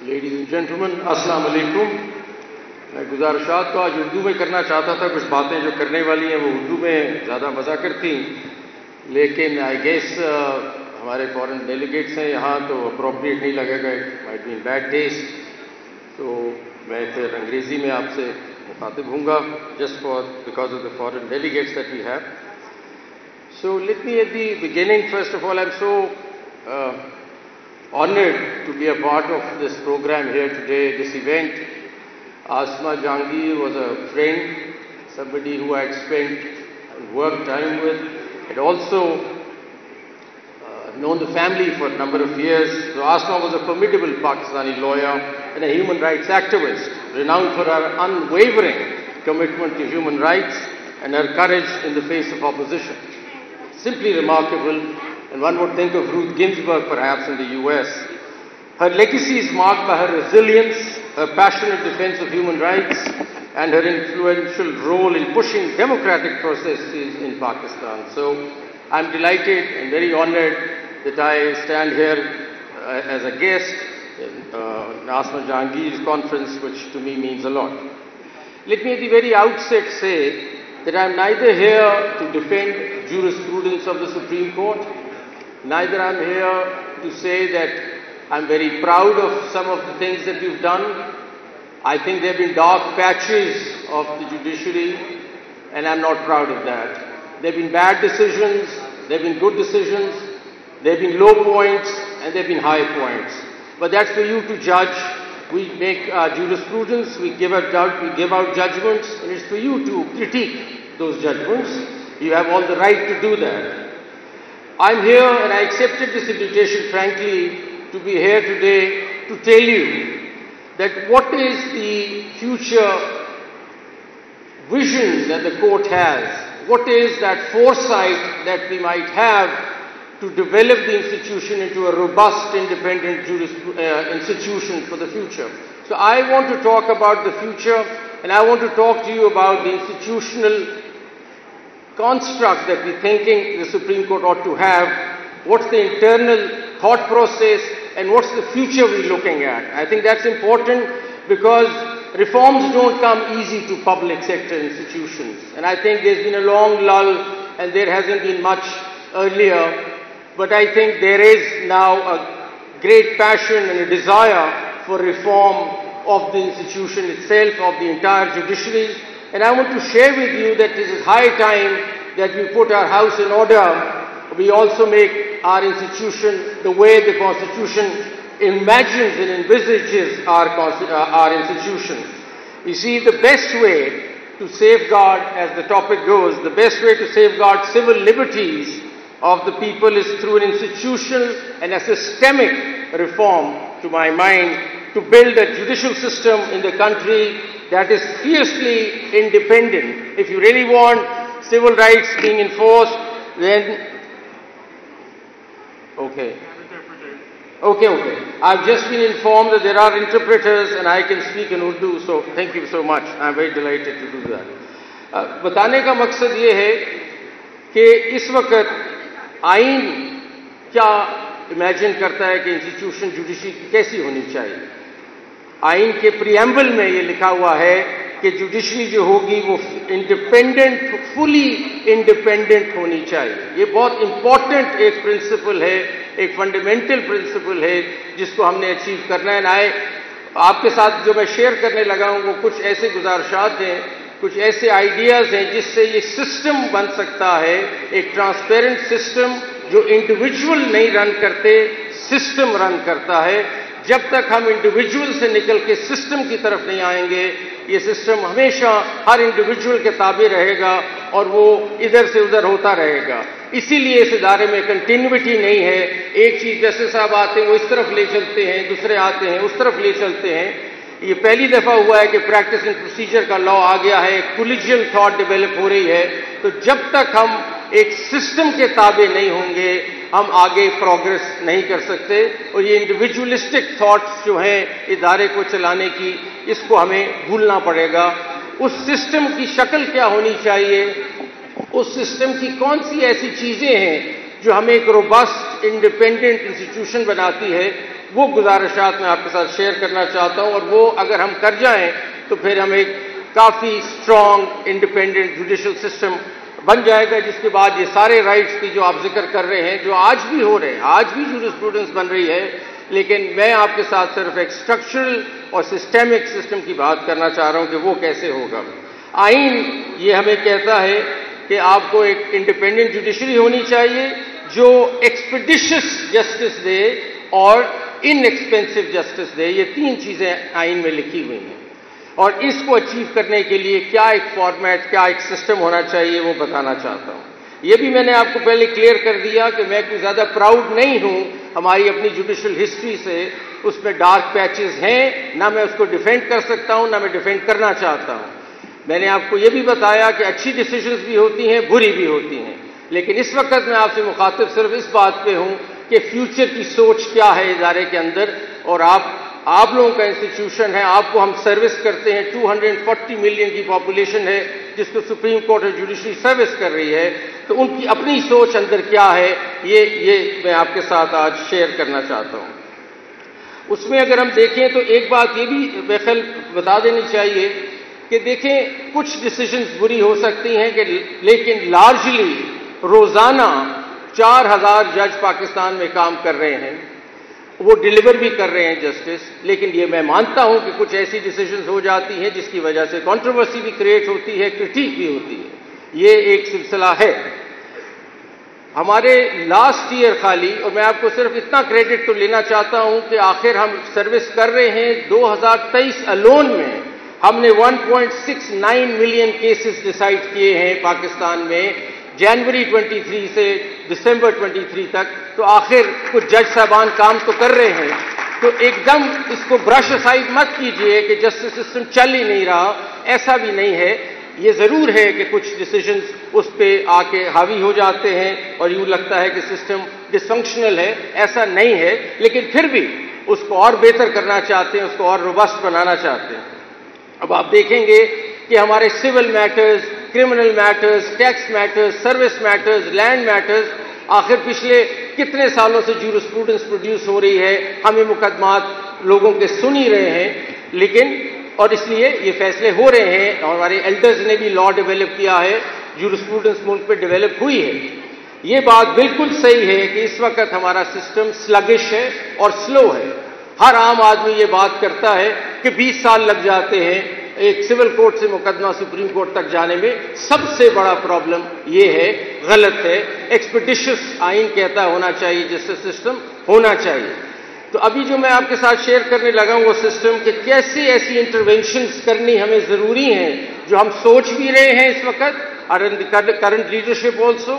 Ladies and gentleman, السلام علیکم. میں گزارشات تو آج اردو میں کرنا چاہتا تھا. کچھ باتیں جو کرنے والی ہیں وہ اردو میں زیادہ مزہ کرتی، لیکن آئی گیس ہمارے فورن ڈیلیگیٹس ہیں یہاں تو اپروپریٹ نہیں لگے گا. Might be in bad taste. تو میں پھر انگریزی میں آپ سے مخاطب ہوں گا just for because of the foreign delegates that we have. So let me at the beginning, first of all, I'm so honored to be a part of this program here today, this event. Asma Jahangir was a friend, somebody who I had spent and worked time with. Had also known the family for a number of years. So Asma was a formidable Pakistani lawyer and a human rights activist, renowned for her unwavering commitment to human rights and her courage in the face of opposition. Simply remarkable, and one would think of Ruth Ginsburg perhaps in the US. Her legacy is marked by her resilience, her passionate defense of human rights, and her influential role in pushing democratic processes in Pakistan. So I'm delighted and very honored that I stand here as a guest in Asma Jahangir's conference, which to me means a lot. Let me at the very outset say that I'm neither here to defend jurisprudence of the Supreme Court, neither I'm here to say that I'm very proud of some of the things that we've done. I think there have been dark patches of the judiciary, and I'm not proud of that. There have been bad decisions, there have been good decisions, there have been low points, and there have been high points. But that's for you to judge. We make jurisprudence, we give out judgments, and it's for you to critique those judgments. You have all the right to do that. I'm here, and I accepted this invitation, frankly, to be here today to tell you that what is the future vision that the court has, what is that foresight that we might have to develop the institution into a robust, independent institution for the future. So I want to talk about the future, and I want to talk to you about the institutional construct that we're thinking the Supreme Court ought to have, what's the internal thought process, and what's the future we're looking at. I think that's important because reforms don't come easy to public sector institutions. And I think there's been a long lull and there hasn't been much earlier. But I think there is now a great passion and a desire for reform of the institution itself, of the entire judiciary. And I want to share with you that this is high time that we put our house in order. We also make our institution the way the Constitution imagines and envisages our institution. You see, the best way to safeguard, as the topic goes, the best way to safeguard civil liberties of the people is through an institutional and a systemic reform, to my mind, to build a judicial system in the country that is fiercely independent. If you really want civil rights being enforced, then Okay. I've just been informed that there are interpreters and I can speak in Urdu, so thank you so much. I'm very delighted to do that. بتانے کا مقصد یہ ہے کہ اس وقت آئین کیا imagine کرتا ہے کہ انسٹیٹیوشن جوڈیشری کیسی ہونی چاہیے. آئین کے پریمبل میں یہ لکھا ہوا ہے کہ جوڈیشری جو ہوگی وہ انڈیپینڈنٹ، فلی انڈیپینڈنٹ ہونی چاہیے. یہ بہت امپورٹنٹ ایک پرنسپل ہے، ایک فنڈامنٹل پرنسپل ہے جس کو ہم نے اچیو کرنا ہے. آپ کے ساتھ جو میں شیئر کرنے لگا ہوں وہ کچھ ایسے گزارشات ہیں، کچھ ایسے آئیڈیاز ہیں جس سے یہ سسٹم بن سکتا ہے، ایک ٹرانسپیرنٹ سسٹم جو انڈیویجول نہیں رن کرتے، سسٹم رن کرتا ہے. جب تک ہم انڈیویجول سے نکل کے سسٹم کی طرف نہیں آئیں گے، یہ سسٹم ہمیشہ ہر انڈیویجول کے تابع رہے گا اور وہ ادھر سے ادھر ہوتا رہے گا. اسی لیے اس ادارے میں کنٹینیوٹی نہیں ہے. ایک چیف جسٹس صاحب آتے ہیں وہ اس طرف لے چلتے ہیں، دوسرے آتے ہیں اس طرف لے چلتے ہیں. یہ پہلی دفعہ ہوا ہے کہ پریکٹس اینڈ پروسیجر کا لا آ گیا ہے، کولیجیل تھاٹ ڈیولپ ہو رہی ہے. تو جب تک ہم ایک سسٹم کے تابع نہیں ہوں گے ہم آگے پروگرس نہیں کر سکتے. اور یہ انڈیویجولسٹک تھاٹس جو ہیں ادارے کو چلانے کی، اس کو ہمیں بھولنا پڑے گا. اس سسٹم کی شکل کیا ہونی چاہیے، اس سسٹم کی کون سی ایسی چیزیں ہیں جو ہمیں ایک روبسٹ انڈیپینڈنٹ انسٹیٹیوشن بناتی ہے. وہ گزارشات میں آپ کے ساتھ شیئر کرنا چاہتا ہوں، اور وہ اگر ہم کر جائیں تو پھر ہم ایک کافی اسٹرانگ انڈیپینڈنٹ جوڈیشل سسٹم بن جائے گا، جس کے بعد یہ سارے رائٹس کی جو آپ ذکر کر رہے ہیں، جو آج بھی ہو رہے ہیں، آج بھی جورسپروڈنس بن رہی ہے، لیکن میں آپ کے ساتھ صرف ایک اسٹرکچرل اور سسٹمک سسٹم کی بات کرنا چاہ رہا ہوں کہ وہ کیسے ہوگا۔ آئین یہ ہمیں کہتا ہے کہ آپ کو ایک انڈیپینڈنٹ جوڈیشری ہونی چاہیے جو ایکسپیڈیشس جسٹس دے اور ان ایکسپینسو جسٹس دے، یہ تین چیزیں آئین میں لکھی ہوئی ہیں، اور اس کو اچیو کرنے کے لیے کیا ایک فارمیٹ، کیا ایک سسٹم ہونا چاہیے وہ بتانا چاہتا ہوں۔ یہ بھی میں نے آپ کو پہلے کلیئر کر دیا کہ میں کوئی زیادہ پراؤڈ نہیں ہوں ہماری اپنی جوڈیشل ہسٹری سے، اس میں ڈارک پیچز ہیں، نہ میں اس کو ڈیفینڈ کر سکتا ہوں، نہ میں ڈیفینڈ کرنا چاہتا ہوں۔ میں نے آپ کو یہ بھی بتایا کہ اچھی ڈیسیژنز بھی ہوتی ہیں، بری بھی ہوتی ہیں، لیکن اس وقت میں آپ سے مخاطب صرف اس بات پہ ہوں کہ فیوچر کی سوچ کیا ہے ادارے کے اندر، اور آپ لوگوں کا انسٹیٹیوشن ہے، آپ کو ہم سروس کرتے ہیں، 240 ملین کی پاپولیشن ہے جس کو سپریم کورٹ اور جوڈیشری سروس کر رہی ہے، تو ان کی اپنی سوچ اندر کیا ہے یہ میں آپ کے ساتھ آج شیئر کرنا چاہتا ہوں۔ اس میں اگر ہم دیکھیں تو ایک بات یہ بھی بخل بتا دینی چاہیے کہ دیکھیں کچھ ڈیسیژنز بری ہو سکتی ہیں لیکن لارجلی روزانہ 4000 جج پاکستان میں کام کر رہے ہیں، وہ ڈیلیور بھی کر رہے ہیں جسٹس، لیکن یہ میں مانتا ہوں کہ کچھ ایسی ڈیسیژنز ہو جاتی ہیں جس کی وجہ سے کنٹروورسی بھی کریٹ ہوتی ہے، کرٹیک بھی ہوتی ہے، یہ ایک سلسلہ ہے۔ ہمارے لاسٹ ایئر خالی، اور میں آپ کو صرف اتنا کریڈٹ تو لینا چاہتا ہوں کہ آخر ہم سروس کر رہے ہیں 2023 الون میں ہم نے 1.69 ملین کیسز ڈیسائیڈ کیے ہیں پاکستان میں، جنوری 23 سے دسمبر 23 تک، تو آخر کچھ جج صاحبان کام تو کر رہے ہیں، تو ایک دم اس کو برش اسائڈ مت کیجئے کہ جسٹس سسٹم چل ہی نہیں رہا، ایسا بھی نہیں ہے۔ یہ ضرور ہے کہ کچھ ڈیسیژنز اس پہ آ کے حاوی ہو جاتے ہیں اور یوں لگتا ہے کہ سسٹم ڈس فنکشنل ہے، ایسا نہیں ہے، لیکن پھر بھی اس کو اور بہتر کرنا چاہتے ہیں، اس کو اور روبسٹ بنانا چاہتے ہیں۔ اب آپ دیکھیں گے کہ ہمارے civil matters, criminal matters, tax matters, service matters, land matters, آخر پچھلے کتنے سالوں سے جورسپروڈنس پروڈیوس ہو رہی ہے، ہم یہ مقدمات لوگوں کے سن ہی رہے ہیں، لیکن اور اس لیے یہ فیصلے ہو رہے ہیں، اور ہمارے ایلڈرز نے بھی لا ڈیولپ کیا ہے، جورسپروڈنس ملک پہ ڈیولپ ہوئی ہے۔ یہ بات بالکل صحیح ہے کہ اس وقت ہمارا سسٹم سلگش ہے اور سلو ہے۔ ہر عام آدمی یہ بات کرتا ہے کہ 20 سال لگ جاتے ہیں ایک سول کورٹ سے مقدمہ سپریم کورٹ تک جانے میں۔ سب سے بڑا پرابلم یہ ہے، غلط ہے، ایکسپیڈیشس آئین کہتا ہونا چاہیے، جسٹس سسٹم ہونا چاہیے۔ تو ابھی جو میں آپ کے ساتھ شیئر کرنے لگا ہوں وہ سسٹم کہ کیسے ایسی انٹرونشنز کرنی ہمیں ضروری ہیں جو ہم سوچ بھی رہے ہیں اس وقت، کرنٹ لیڈرشپ آلسو،